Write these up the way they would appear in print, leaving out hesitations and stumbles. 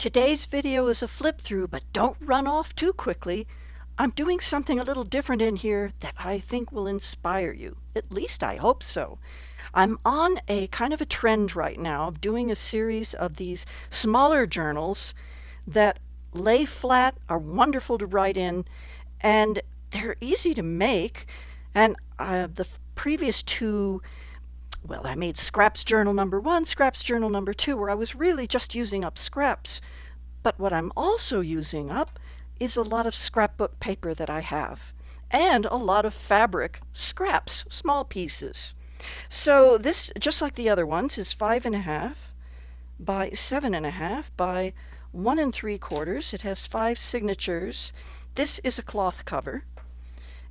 Today's video is a flip through, but don't run off too quickly. I'm doing something a little different in here that I think will inspire you. At least I hope so. I'm on a kind of a trend right now of doing a series of these smaller journals that lay flat, are wonderful to write in, and they're easy to make. And the previous two, well, I made scraps journal number 1, scraps journal number 2, where I was really just using up scraps. But what I'm also using up is a lot of scrapbook paper that I have, and a lot of fabric scraps, small pieces. So this, just like the other ones, is 5.5 by 7.5 by 1 3/4. It has 5 signatures. This is a cloth cover.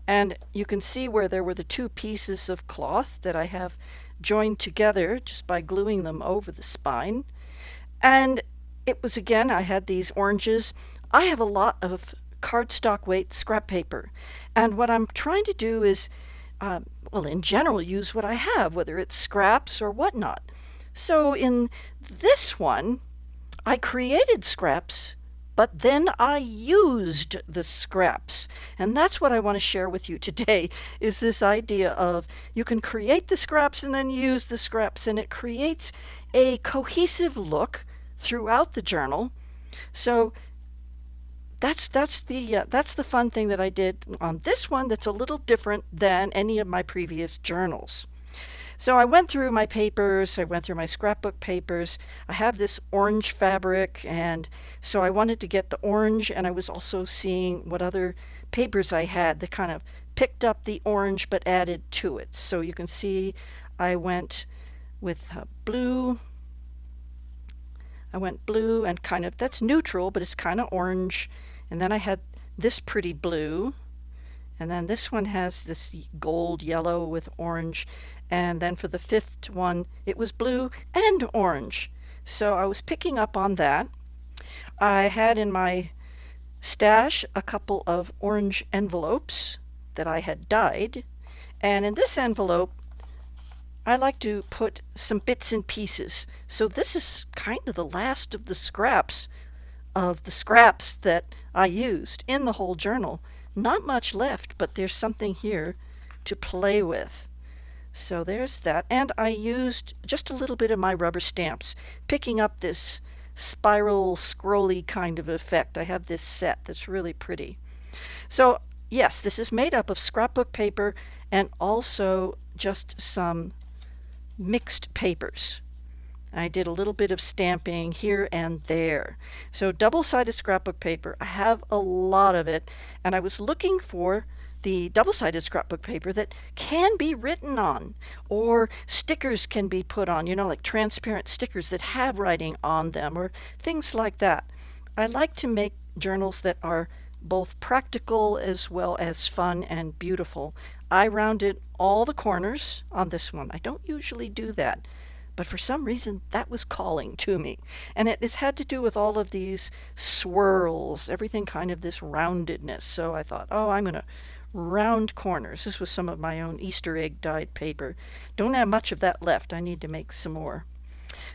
And you can see where there were the 2 pieces of cloth that I have joined together just by gluing them over the spine. And it was, again, I had these oranges. I have a lot of cardstock weight scrap paper. And what I'm trying to do is, well, in general, use what I have, whether it's scraps or whatnot. So in this one, I created scraps, but then I used the scraps. And that's what I want to share with you today, is this idea of you can create the scraps and then use the scraps, and it creates a cohesive look throughout the journal. So that's the fun thing that I did on this one that's a little different than any of my previous journals. So I went through my papers, I went through my scrapbook papers. I have this orange fabric, and so I wanted to get the orange, and I was also seeing what other papers I had that kind of picked up the orange but added to it. So you can see I went with blue. I went blue and kind of, that's neutral, but it's kind of orange. And then I had this pretty blue. And then this one has this gold yellow with orange. And then for the 5th one, it was blue and orange. So I was picking up on that. I had in my stash a couple of orange envelopes that I had dyed. And in this envelope, I like to put some bits and pieces. So this is kind of the last of the scraps that I used in the whole journal. Not much left, but there's something here to play with. So there's that. And I used just a little bit of my rubber stamps, picking up this spiral, scrolly kind of effect. I have this set that's really pretty. So yes, this is made up of scrapbook paper and also just some mixed papers. I did a little bit of stamping here and there. So double-sided scrapbook paper, I have a lot of it, and I was looking for the double-sided scrapbook paper that can be written on, or stickers can be put on, like transparent stickers that have writing on them, or things like that. I like to make journals that are both practical as well as fun and beautiful. I rounded all the corners on this one. I don't usually do that, but for some reason that was calling to me. And it had to do with all of these swirls, everything kind of this roundedness. So I thought, oh, I'm going to round corners. This was some of my own Easter egg dyed paper. Don't have much of that left. I need to make some more.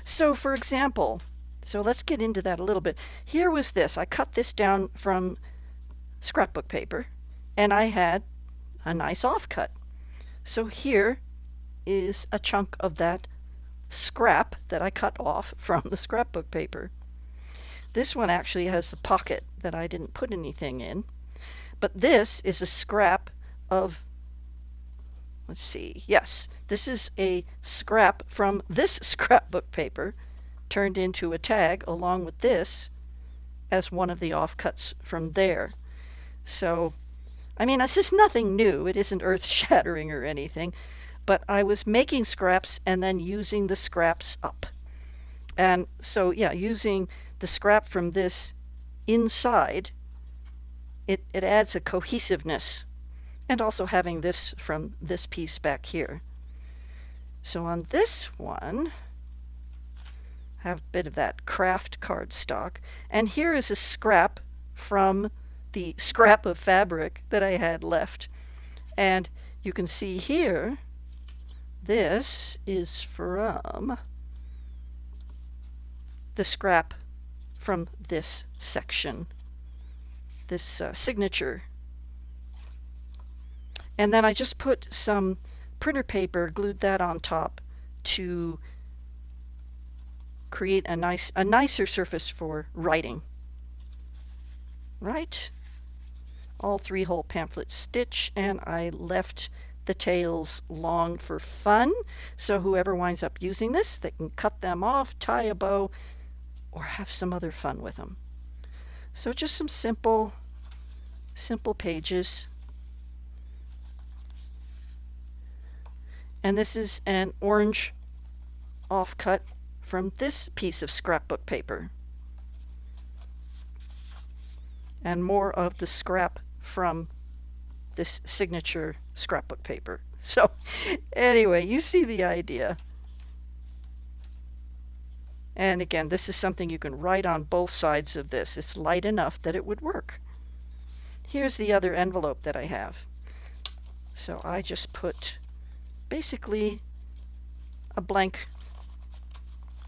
So for example, so let's get into that a little bit. Here was this. I cut this down from scrapbook paper, and I had a nice offcut. So here is a chunk of that scrap that I cut off from the scrapbook paper. This one actually has a pocket that I didn't put anything in, but this is a scrap of, let's see, yes, this is a scrap from this scrapbook paper turned into a tag along with this as one of the offcuts from there. So, I mean, this is nothing new. It isn't earth-shattering or anything. But I was making scraps and then using the scraps up. And so, yeah, using the scrap from this inside, it adds a cohesiveness. And also having this from this piece back here. So on this one, I have a bit of that craft cardstock. And here is a scrap from the scrap of fabric that I had left. And you can see here, this is from the scrap from this section, this signature. And then I just put some printer paper, glued that on top to create a nicer surface for writing. Right? All 3-hole pamphlet stitch, and I left the tails long for fun, so whoever winds up using this, they can cut them off, tie a bow, or have some other fun with them. So just some simple pages. And this is an orange offcut from this piece of scrapbook paper. And more of the scrap from this signature scrapbook paper. So anyway, you see the idea. And again, this is something you can write on both sides of this. It's light enough that it would work. Here's the other envelope that I have. So I just put basically a blank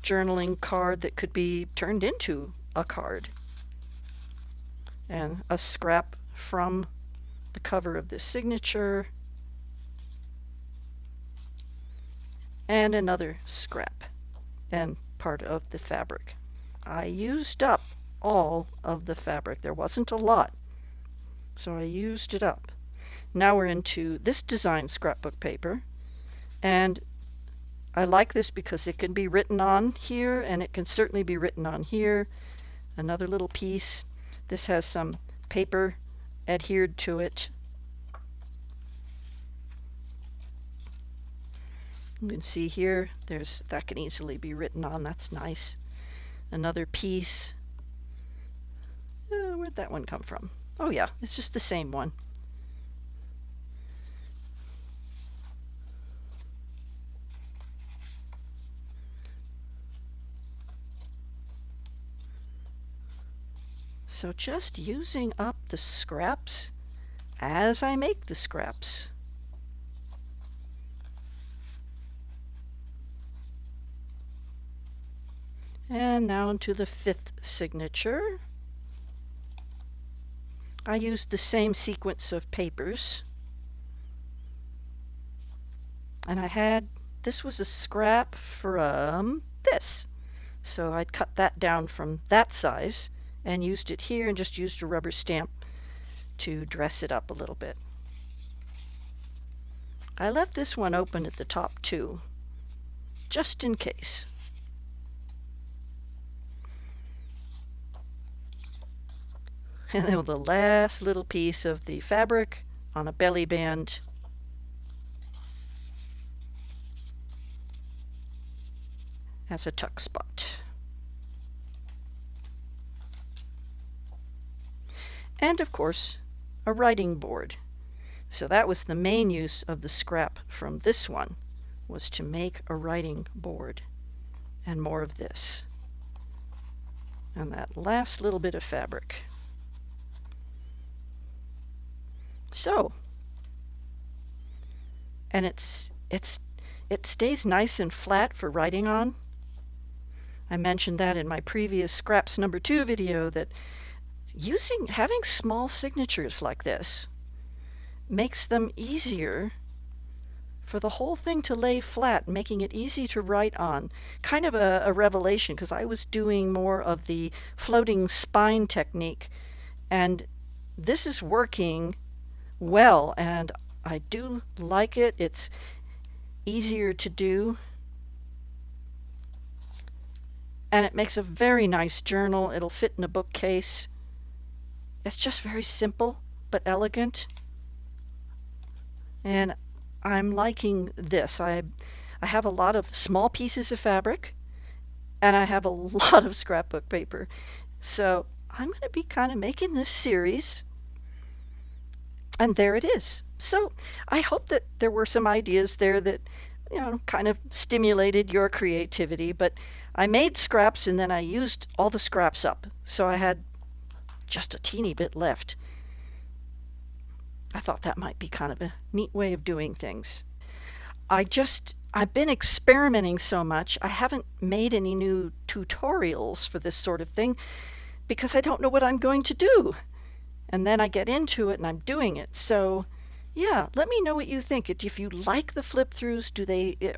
journaling card that could be turned into a card. And a scrap from the cover of this signature. And another scrap and part of the fabric. I used up all of the fabric. There wasn't a lot, so I used it up. Now we're into this design scrapbook paper, and I like this because it can be written on here, and it can certainly be written on here. Another little piece. This has some paper adhered to it. You can see here, that can easily be written on. That's nice. Another piece. Where'd that one come from? Oh yeah, it's just the same one. So just using up the scraps as I make the scraps. And now into the 5th signature. I used the same sequence of papers. And this was a scrap from this. So I'd cut that down from that size and used it here, and just used a rubber stamp to dress it up a little bit. I left this one open at the top too, just in case. And then the last little piece of the fabric on a belly band. As a tuck spot. And of course, a writing board. So that was the main use of the scrap from this one, was to make a writing board. And more of this. And that last little bit of fabric. So, and it stays nice and flat for writing on. I mentioned that in my previous Scraps number 2 video, that having small signatures like this makes them easier for the whole thing to lay flat, making it easy to write on. Kind of a revelation, because I was doing more of the floating spine technique, and this is working well, and I do like it. It's easier to do, and it makes a very nice journal. It'll fit in a bookcase. It's just very simple but elegant, and I'm liking this. I have a lot of small pieces of fabric, and I have a lot of scrapbook paper, so I'm going to be kind of making this series. And there it is. So I hope that there were some ideas there that, kind of stimulated your creativity. But I made scraps, and then I used all the scraps up. So I had just a teeny bit left. I thought that might be kind of a neat way of doing things. I've been experimenting so much. I haven't made any new tutorials for this sort of thing because I don't know what I'm going to do. And then I get into it and I'm doing it. So, yeah, let me know what you think. If you like the flip throughs,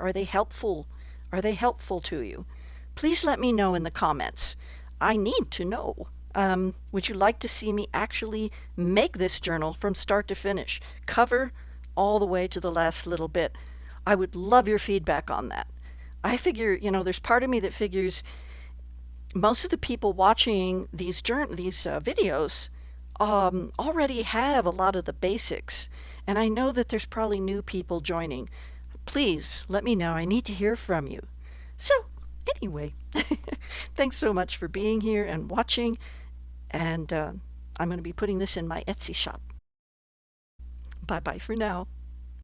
are they helpful? Are they helpful to you? Please let me know in the comments. I need to know. Would you like to see me actually make this journal from start to finish, cover all the way to the last little bit? I would love your feedback on that. I figure, there's part of me that figures most of the people watching these videos already have a lot of the basics, and I know that there's probably new people joining. Please let me know. I need to hear from you. So, anyway, thanks so much for being here and watching, and I'm going to be putting this in my Etsy shop. Bye-bye for now.